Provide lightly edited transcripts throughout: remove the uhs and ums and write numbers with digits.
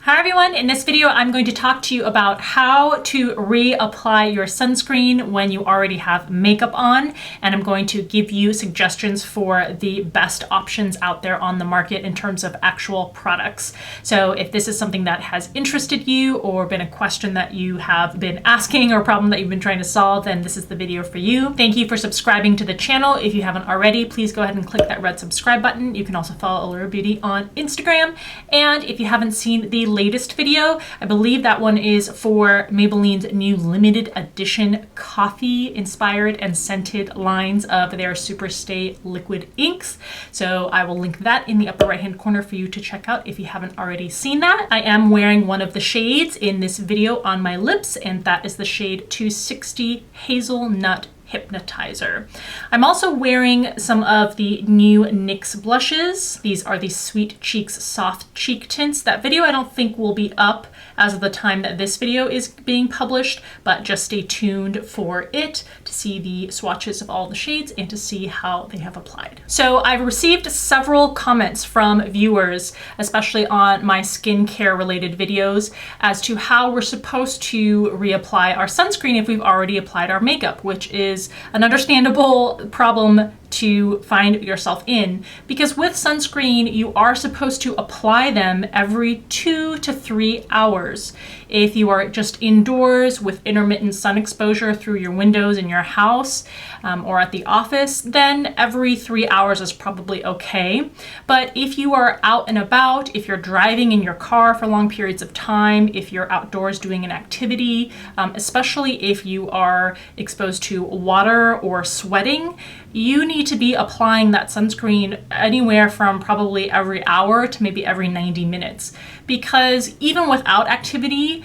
Hi everyone, in this video I'm going to talk to you about how to reapply your sunscreen when you already have makeup on, and I'm going to give you suggestions for the best options out there on the market in terms of actual products. So if this is something that has interested you or been a question that you have been asking or a problem that you've been trying to solve, then this is the video for you. Thank you for subscribing to the channel. If you haven't already, please go ahead and click that red subscribe button. You can also follow Allura Beauty on Instagram, and if you haven't seen the latest video, I believe that one is for Maybelline's new limited edition coffee inspired and scented lines of their Superstay liquid inks. So I will link that in the upper right hand corner for you to check out if you haven't already seen that. I am wearing one of the shades in this video on my lips, and that is the shade 260 Hazelnut Hypnotizer. I'm also wearing some of the new NYX blushes. These are the Sweet Cheeks Soft Cheek Tints. That video I don't think will be up as of the time that this video is being published, but just stay tuned for it to see the swatches of all the shades and to see how they have applied. So I've received several comments from viewers, especially on my skincare related videos, as to how we're supposed to reapply our sunscreen if we've already applied our makeup, which is an understandable problem to find yourself in, because with sunscreen you are supposed to apply them every 2 to 3 hours. If you are just indoors with intermittent sun exposure through your windows in your house or at the office, then every 3 hours is probably okay. But if you are out and about, if you're driving in your car for long periods of time, if you're outdoors doing an activity, especially if you are exposed to water or sweating, you need to be applying that sunscreen anywhere from probably every hour to maybe every 90 minutes. Because even without activity,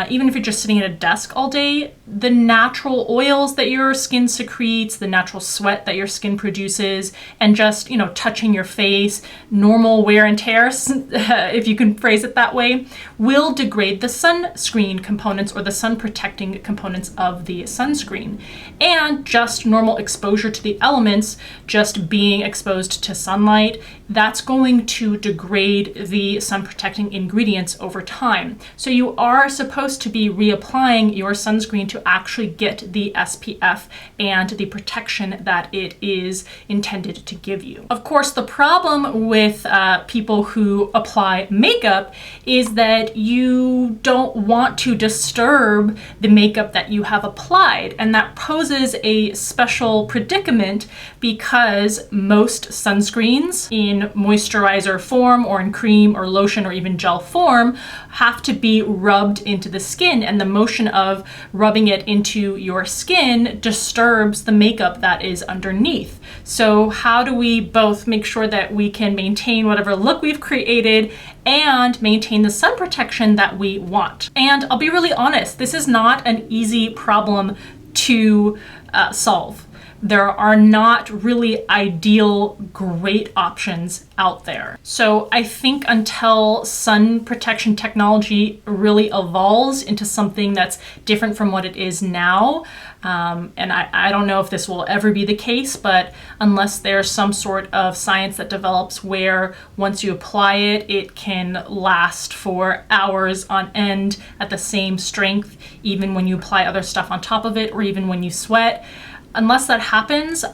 even if you're just sitting at a desk all day, the natural oils that your skin secretes, the natural sweat that your skin produces, and just, touching your face, normal wear and tear, if you can phrase it that way, will degrade the sunscreen components or the sun protecting components of the sunscreen. And just normal exposure to the elements, just being exposed to sunlight, that's going to degrade the sun protecting ingredients over time. So you are supposed to be reapplying your sunscreen to actually get the SPF and the protection that it is intended to give you. Of course, the problem with people who apply makeup is that you don't want to disturb the makeup that you have applied, and that poses a special predicament because most sunscreens in moisturizer form or in cream or lotion or even gel form have to be rubbed into the skin, and the motion of rubbing it into your skin disturbs the makeup that is underneath. So how do we both make sure that we can maintain whatever look we've created and maintain the sun protection that we want? And I'll be really honest, this is not an easy problem to solve. There are not really ideal great options out there. So I think until sun protection technology really evolves into something that's different from what it is now, and I don't know if this will ever be the case, but unless there's some sort of science that develops where once you apply it, it can last for hours on end at the same strength, even when you apply other stuff on top of it or even when you sweat. Unless that happens,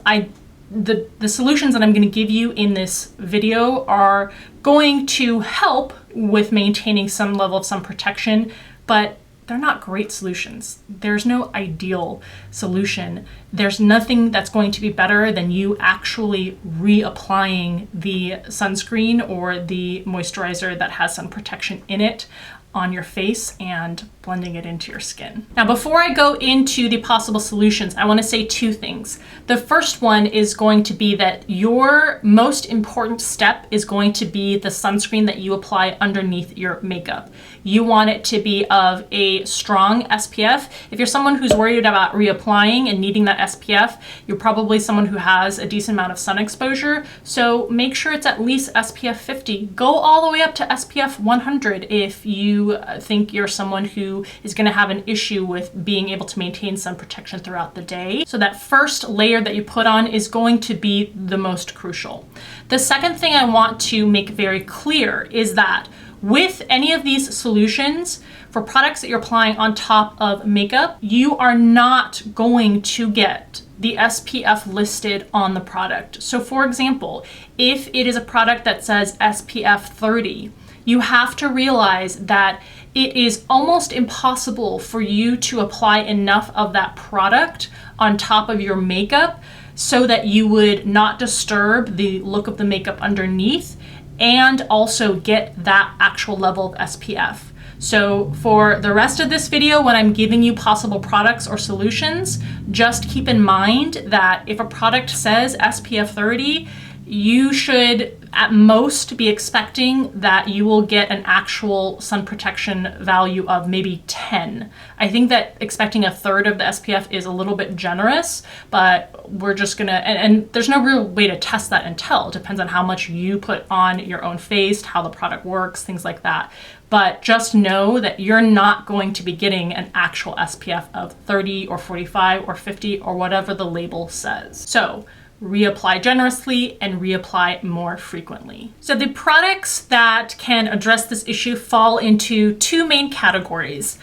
the solutions that I'm going to give you in this video are going to help with maintaining some level of sun protection, but they're not great solutions. There's no ideal solution. There's nothing that's going to be better than you actually reapplying the sunscreen or the moisturizer that has sun protection in it on your face and blending it into your skin. Now, before I go into the possible solutions, I want to say two things. The first one is going to be that your most important step is going to be the sunscreen that you apply underneath your makeup. You want it to be of a strong SPF. If you're someone who's worried about reapplying and needing that SPF, you're probably someone who has a decent amount of sun exposure. So make sure it's at least SPF 50. Go all the way up to SPF 100 if you think you're someone who is going to have an issue with being able to maintain sun protection throughout the day. So that first layer that you put on is going to be the most crucial. The second thing I want to make very clear is that With any of these solutions, for products that you're applying on top of makeup, you are not going to get the SPF listed on the product. So for example, if it is a product that says SPF 30, you have to realize that it is almost impossible for you to apply enough of that product on top of your makeup so that you would not disturb the look of the makeup underneath and also get that actual level of SPF. So for the rest of this video, when I'm giving you possible products or solutions, just keep in mind that if a product says SPF 30, you should at most be expecting that you will get an actual sun protection value of maybe 10. I think that expecting a third of the SPF is a little bit generous, but we're just gonna, and there's no real way to test that and tell. It depends on how much you put on your own face, how the product works, things like that. But just know that you're not going to be getting an actual SPF of 30 or 45 or 50 or whatever the label says. So reapply generously and reapply more frequently. So the products that can address this issue fall into two main categories.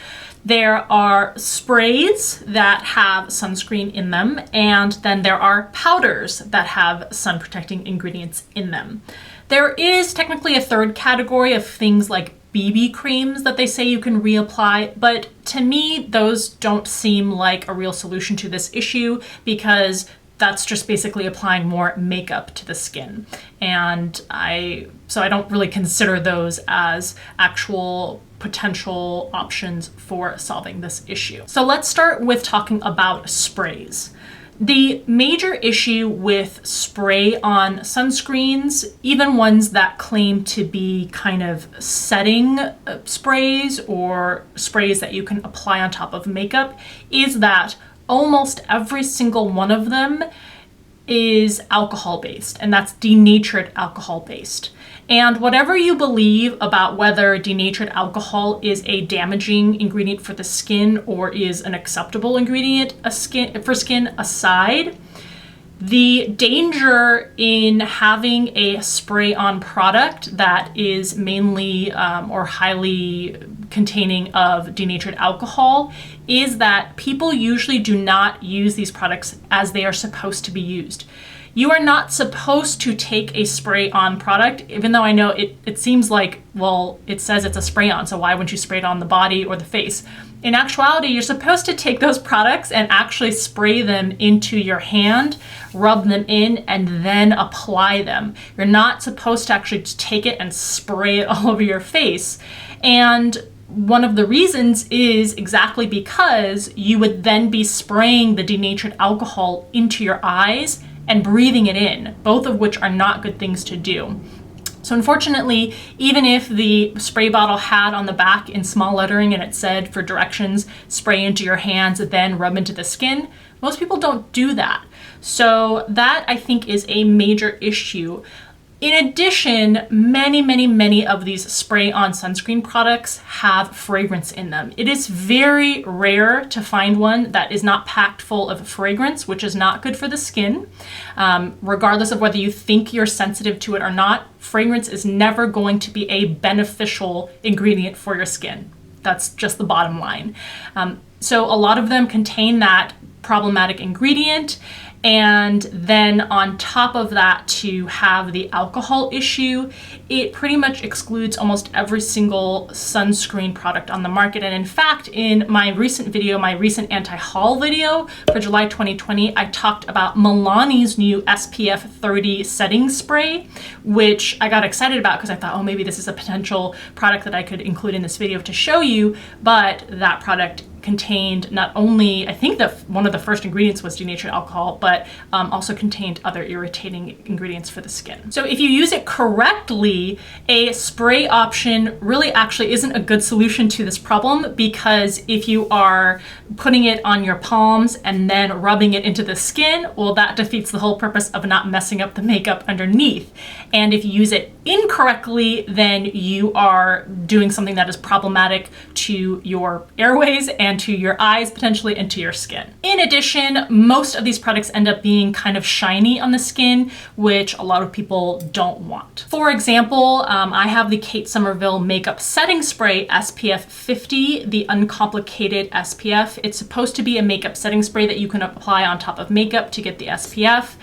There are sprays that have sunscreen in them, and then there are powders that have sun protecting ingredients in them. There is technically a third category of things like BB creams that they say you can reapply, but to me, those don't seem like a real solution to this issue because that's just basically applying more makeup to the skin. And so I don't really consider those as actual potential options for solving this issue. So let's start with talking about sprays. The major issue with spray-on sunscreens, even ones that claim to be kind of setting sprays or sprays that you can apply on top of makeup, is that almost every single one of them is alcohol-based, and that's denatured alcohol-based. And whatever you believe about whether denatured alcohol is a damaging ingredient for the skin or is an acceptable ingredient for skin aside, the danger in having a spray-on product that is mainly or highly containing of denatured alcohol is that people usually do not use these products as they are supposed to be used. You are not supposed to take a spray-on product, even though I know it seems like, well, it says it's a spray-on, so why wouldn't you spray it on the body or the face? In actuality, you're supposed to take those products and actually spray them into your hand, rub them in, and then apply them. You're not supposed to actually just take it and spray it all over your face. And one of the reasons is exactly because you would then be spraying the denatured alcohol into your eyes and breathing it in, both of which are not good things to do. So unfortunately, even if the spray bottle had on the back in small lettering and it said for directions, spray into your hands, then rub into the skin, most people don't do that. So that I think is a major issue. In addition, many of these spray-on sunscreen products have fragrance in them. It is very rare to find one that is not packed full of fragrance, which is not good for the skin. Regardless of whether you think you're sensitive to it or not, fragrance is never going to be a beneficial ingredient for your skin. That's just the bottom line. So a lot of them contain that problematic ingredient. And then on top of that, to have the alcohol issue, it pretty much excludes almost every single sunscreen product on the market. And in fact, in my recent video, my recent anti-haul video for July 2020, I talked about Milani's new SPF 30 setting spray, which I got excited about because I thought, oh, maybe this is a potential product that I could include in this video to show you. But that product contained not only, I think that one of the first ingredients was denatured alcohol, but also contained other irritating ingredients for the skin. So if you use it correctly, a spray option really actually isn't a good solution to this problem, because if you are putting it on your palms and then rubbing it into the skin, well, that defeats the whole purpose of not messing up the makeup underneath. And if you use it incorrectly, then you are doing something that is problematic to your airways and to your eyes, potentially into your skin. In addition, most of these products end up being kind of shiny on the skin, which a lot of people don't want. For example, I have the Kate Somerville Makeup Setting Spray SPF 50, the uncomplicated SPF. It's supposed to be a makeup setting spray that you can apply on top of makeup to get the SPF.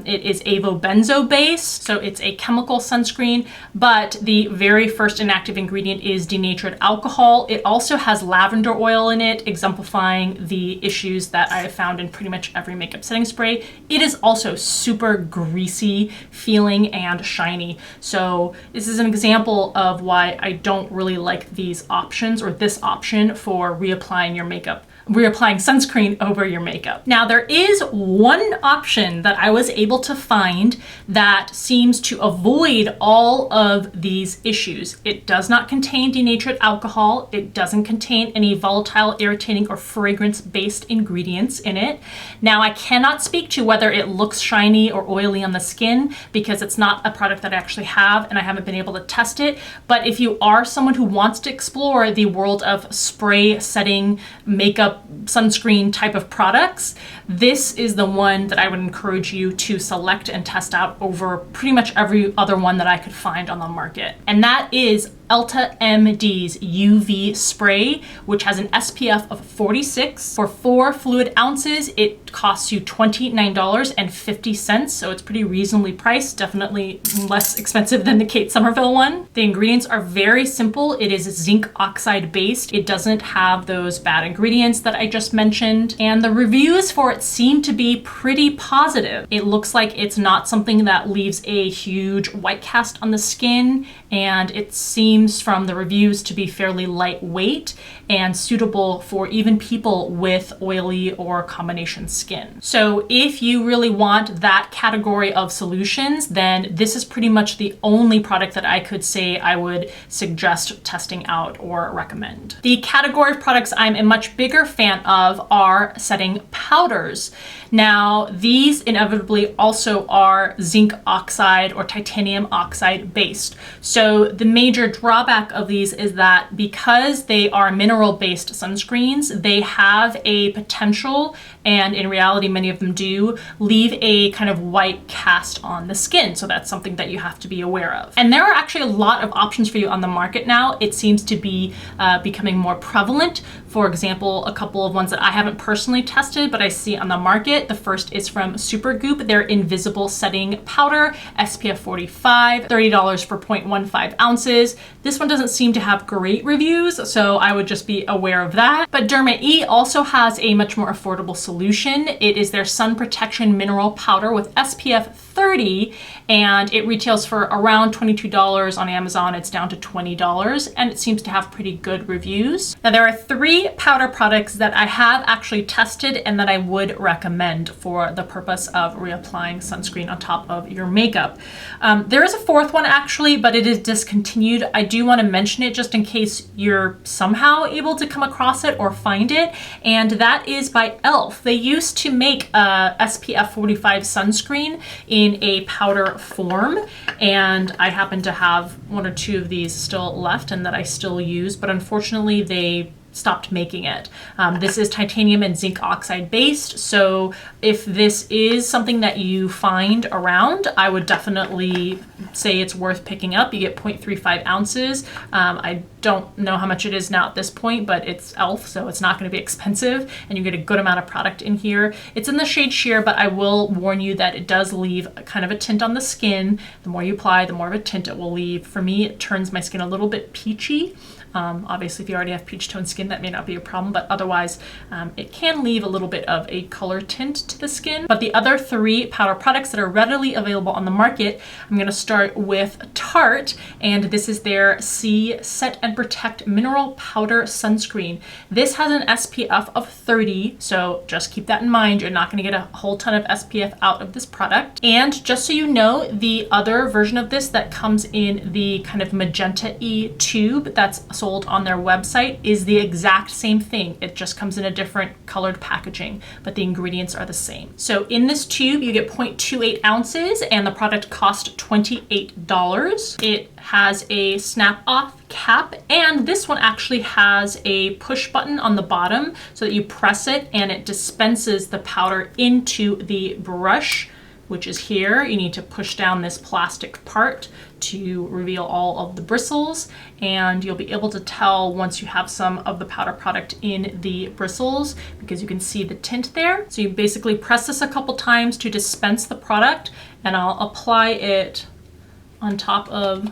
It is avobenzo based, so it's a chemical sunscreen, but the very first inactive ingredient is denatured alcohol. It also has lavender oil in it, exemplifying the issues that I have found in pretty much every makeup setting spray. It is also super greasy feeling and shiny. So this is an example of why I don't really like these options, or this option for reapplying your makeup, reapplying sunscreen over your makeup. Now, there is one option that I was able to find that seems to avoid all of these issues. It does not contain denatured alcohol. It doesn't contain any volatile, irritating, or fragrance-based ingredients in it. Now, I cannot speak to whether it looks shiny or oily on the skin because it's not a product that I actually have and I haven't been able to test it. But if you are someone who wants to explore the world of spray setting makeup sunscreen type of products, this is the one that I would encourage you to select and test out over pretty much every other one that I could find on the market. And that is Elta MD's UV spray, which has an SPF of 46. For 4 fluid ounces, it costs you $29.50, so it's pretty reasonably priced, definitely less expensive than the Kate Somerville one. The ingredients are very simple. It is zinc oxide based. It doesn't have those bad ingredients that I just mentioned, and the reviews for it seem to be pretty positive. It looks like it's not something that leaves a huge white cast on the skin, and it seems from the reviews to be fairly lightweight and suitable for even people with oily or combination skin. So if you really want that category of solutions, then this is pretty much the only product that I could say I would suggest testing out or recommend. The category of products I'm a much bigger fan of are setting powders. Now, these inevitably also are zinc oxide or titanium oxide based. So the major drawback of these is that because they are mineral-based sunscreens, they have a potential, and in reality many of them do, leave a kind of white cast on the skin. So that's something that you have to be aware of. And there are actually a lot of options for you on the market now. It seems to be becoming more prevalent. For example, a couple of ones that I haven't personally tested, but I see on the market. The first is from Supergoop, their Invisible Setting Powder, SPF 45, $30 for 0.15 ounces. This one doesn't seem to have great reviews, so I would just be aware of that. But Derma E also has a much more affordable solution. It is their Sun Protection Mineral Powder with SPF 30, and it retails for around $22 on Amazon. It's down to $20, and it seems to have pretty good reviews. Now, there are 3 powder products that I have actually tested and that I would recommend for the purpose of reapplying sunscreen on top of your makeup. There is a 4th one actually, but it is discontinued. I do want to mention it just in case you're somehow able to come across it or find it, and that is by e.l.f. They used to make a SPF 45 sunscreen in a powder form, and I happen to have 1 or 2 of these still left and that I still use, but unfortunately they stopped making it. This is titanium and zinc oxide based, so if this is something that you find around, I would definitely say it's worth picking up. You get 0.35 ounces. I don't know how much it is now at this point, but it's e.l.f., so it's not going to be expensive, and you get a good amount of product in here. It's in the shade Sheer, but I will warn you that it does leave kind of a tint on the skin. The more you apply, the more of a tint it will leave. For me, it turns my skin a little bit peachy. Obviously, if you already have peach tone skin, that may not be a problem, but otherwise it can leave a little bit of a color tint to the skin. But the other 3 powder products that are readily available on the market, I'm going to start with Tarte, and this is their C Set and Protect Mineral Powder Sunscreen. This has an SPF of 30, so just keep that in mind. You're not going to get a whole ton of SPF out of this product. And just so you know, the other version of this that comes in the kind of magenta-y tube, that's sold on their website is the exact same thing. It just comes in a different colored packaging, but the ingredients are the same. So in this tube, you get 0.28 ounces and the product cost $28. It has a snap off cap, and this one actually has a push button on the bottom so that you press it and it dispenses the powder into the brush, which is here. You need to push down this plastic part to reveal all of the bristles, and you'll be able to tell once you have some of the powder product in the bristles because you can see the tint there. So you basically press this a couple times to dispense the product, and I'll apply it on top of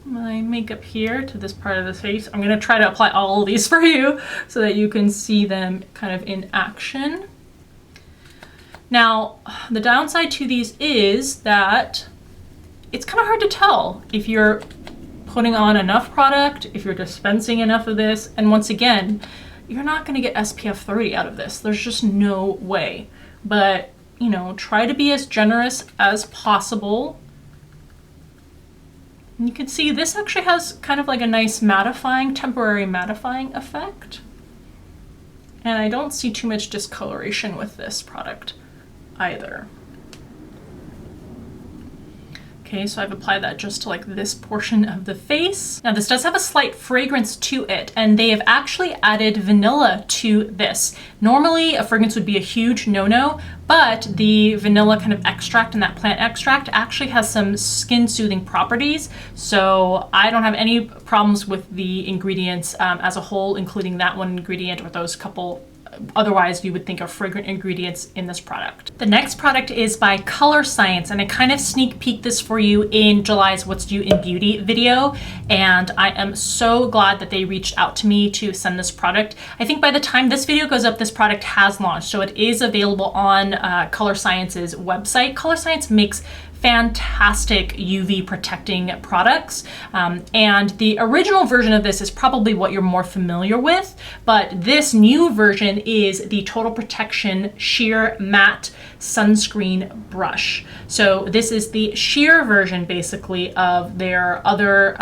my makeup here to this part of the face. I'm gonna try to apply all of these for you so that you can see them kind of in action. Now, the downside to these is that it's kind of hard to tell if you're putting on enough product, if you're dispensing enough of this, and once again, you're not gonna get SPF 30 out of this. There's just no way. But, you know, try to be as generous as possible. And you can see this actually has kind of like a nice mattifying, temporary mattifying effect. And I don't see too much discoloration with this product either. Okay, so I've applied that just to like this portion of the face. Now this does have a slight fragrance to it, and they have actually added vanilla to this. Normally a fragrance would be a huge no-no, but the vanilla kind of extract and that plant extract actually has some skin soothing properties. So I don't have any problems with the ingredients as a whole, including that one ingredient or those couple otherwise you would think of fragrant ingredients in this product. The next product is by Color Science, and I kind of sneak peeked this for you in July's What's New in Beauty video, and I am so glad that they reached out to me to send this product. I think by the time this video goes up, this product has launched, so it is available on Color Science's website. Color Science makes fantastic UV protecting products, and the original version of this is probably what you're more familiar with, but this new version is the Total Protection Sheer Matte Sunscreen Brush. So this is the sheer version basically of their other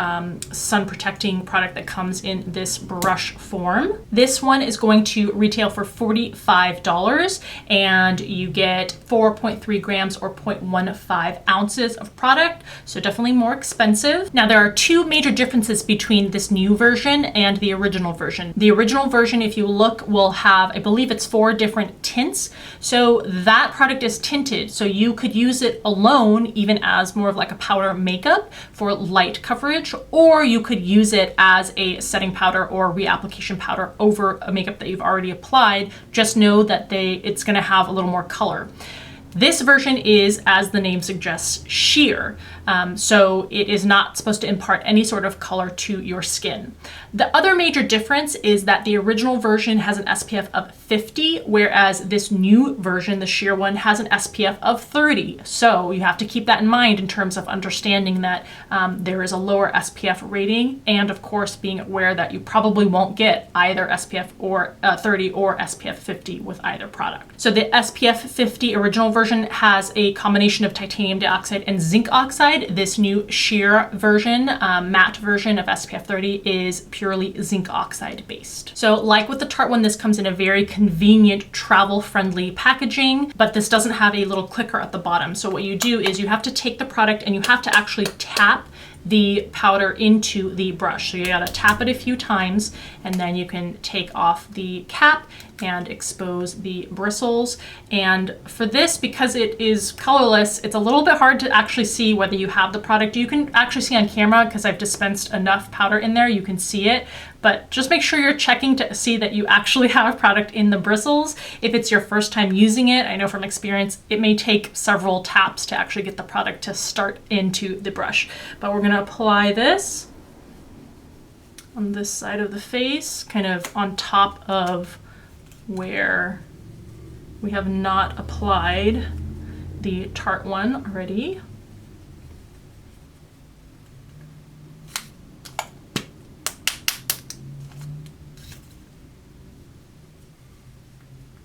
sun protecting product that comes in this brush form. This one is going to retail for $45, and you get 4.3 grams or 0.15 ounces of product, so definitely more expensive. Now there are two major differences between this new version and the original version. The original version, if you look, will have, I believe it's 4 different tints. So that product is tinted, so you could use it alone, even as more of like a powder makeup for light coverage, or you could use it as a setting powder or reapplication powder over a makeup that you've already applied. Just know that it's gonna have a little more color. This version is, as the name suggests, sheer. So it is not supposed to impart any sort of color to your skin. The other major difference is that the original version has an SPF of 50, whereas this new version, the sheer one, has an SPF of 30. So you have to keep that in mind in terms of understanding that there is a lower SPF rating, and of course being aware that you probably won't get either SPF or 30 or SPF 50 with either product. So the SPF 50 original version has a combination of titanium dioxide and zinc oxide. This new sheer version, matte version of SPF 30 is purely zinc oxide based. So like with the Tarte one, this comes in a very convenient travel friendly packaging, but this doesn't have a little clicker at the bottom. So what you do is you have to take the product and you have to actually tap the powder into the brush. So you gotta tap it a few times, and then you can take off the cap and expose the bristles. And for this, because it is colorless, it's a little bit hard to actually see whether you have the product. You can actually see on camera, because I've dispensed enough powder in there, you can see it, but just make sure you're checking to see that you actually have product in the bristles. If it's your first time using it, I know from experience, it may take several taps to actually get the product to start into the brush. But we're gonna apply this on this side of the face, kind of on top of where we have not applied the Tarte one already.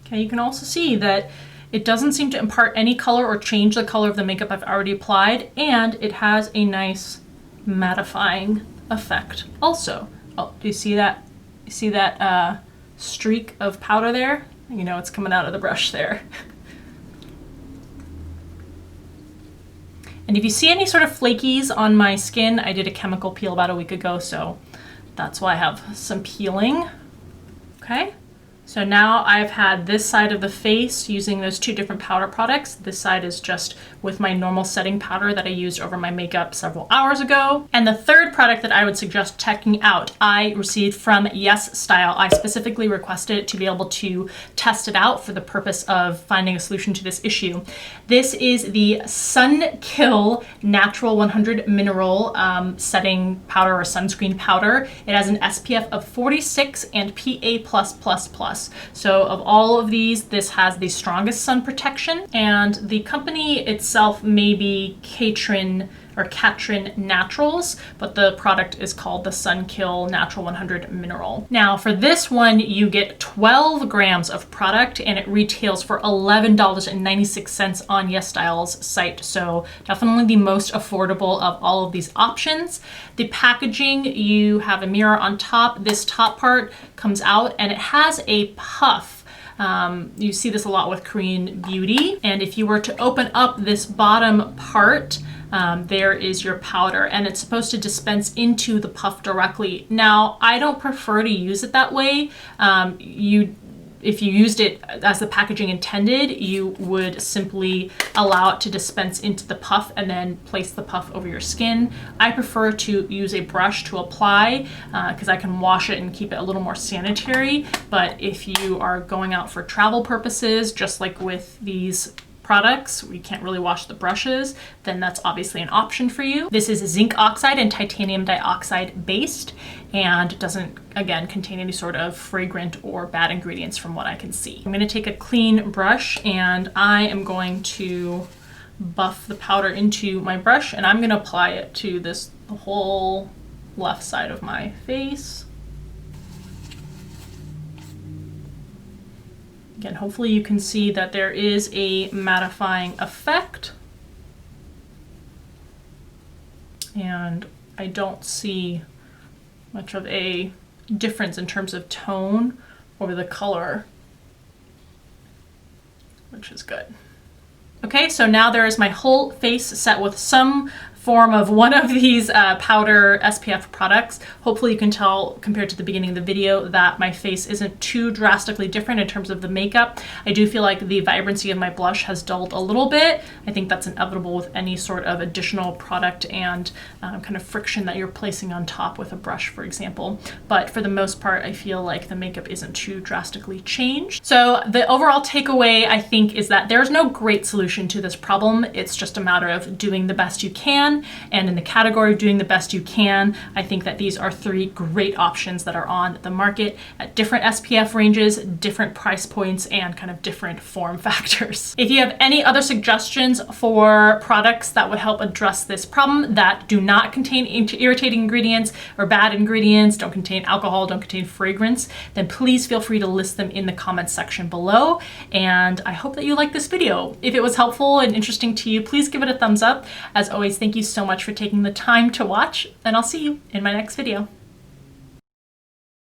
Okay, you can also see that it doesn't seem to impart any color or change the color of the makeup I've already applied, and it has a nice mattifying effect also. Oh, do you see that? You see that streak of powder there? You know it's coming out of the brush there. And if you see any sort of flakies on my skin, I did a chemical peel about a week ago, so that's why I have some peeling. Okay. So now I've had this side of the face using those two different powder products. This side is just with my normal setting powder that I used over my makeup several hours ago. And the third product that I would suggest checking out, I received from Yes Style. I specifically requested it to be able to test it out for the purpose of finding a solution to this issue. This is the Sun Kill Natural 100 Mineral setting powder or sunscreen powder. It has an SPF of 46 and PA+++. So of all of these, this has the strongest sun protection, and the company itself may be Katrin Naturals, but the product is called the Sun Kill Natural 100 Mineral. Now for this one, you get 12 grams of product and it retails for $11.96 on Yes Style's site. So definitely the most affordable of all of these options. The packaging, you have a mirror on top. This top part comes out and it has a puff. You see this a lot with Korean beauty. And if you were to open up this bottom part, there is your powder, and it's supposed to dispense into the puff directly. Now, I don't prefer to use it that way. If you used it as the packaging intended, you would simply allow it to dispense into the puff and then place the puff over your skin. I prefer to use a brush to apply because I can wash it and keep it a little more sanitary. But if you are going out for travel purposes, just like with these products, we can't really wash the brushes, then that's obviously an option for you. This is zinc oxide and titanium dioxide based and doesn't, again, contain any sort of fragrant or bad ingredients from what I can see. I'm going to take a clean brush and I am going to buff the powder into my brush, and I'm going to apply it to the whole left side of my face. Again, hopefully you can see that there is a mattifying effect. And I don't see much of a difference in terms of tone or the color, which is good. Okay, so now there is my whole face set with some form of one of these powder SPF products. Hopefully you can tell compared to the beginning of the video that my face isn't too drastically different in terms of the makeup. I do feel like the vibrancy of my blush has dulled a little bit. I think that's inevitable with any sort of additional product and kind of friction that you're placing on top with a brush, for example. But for the most part, I feel like the makeup isn't too drastically changed. So the overall takeaway, I think, is that there's no great solution to this problem. It's just a matter of doing the best you can. And in the category of doing the best you can, I think that these are three great options that are on the market at different SPF ranges, different price points, and kind of different form factors. If you have any other suggestions for products that would help address this problem that do not contain irritating ingredients or bad ingredients, don't contain alcohol, don't contain fragrance, then please feel free to list them in the comments section below. And I hope that you like this video. If it was helpful and interesting to you, please give it a thumbs up. As always, thank you so much for taking the time to watch, and I'll see you in my next video.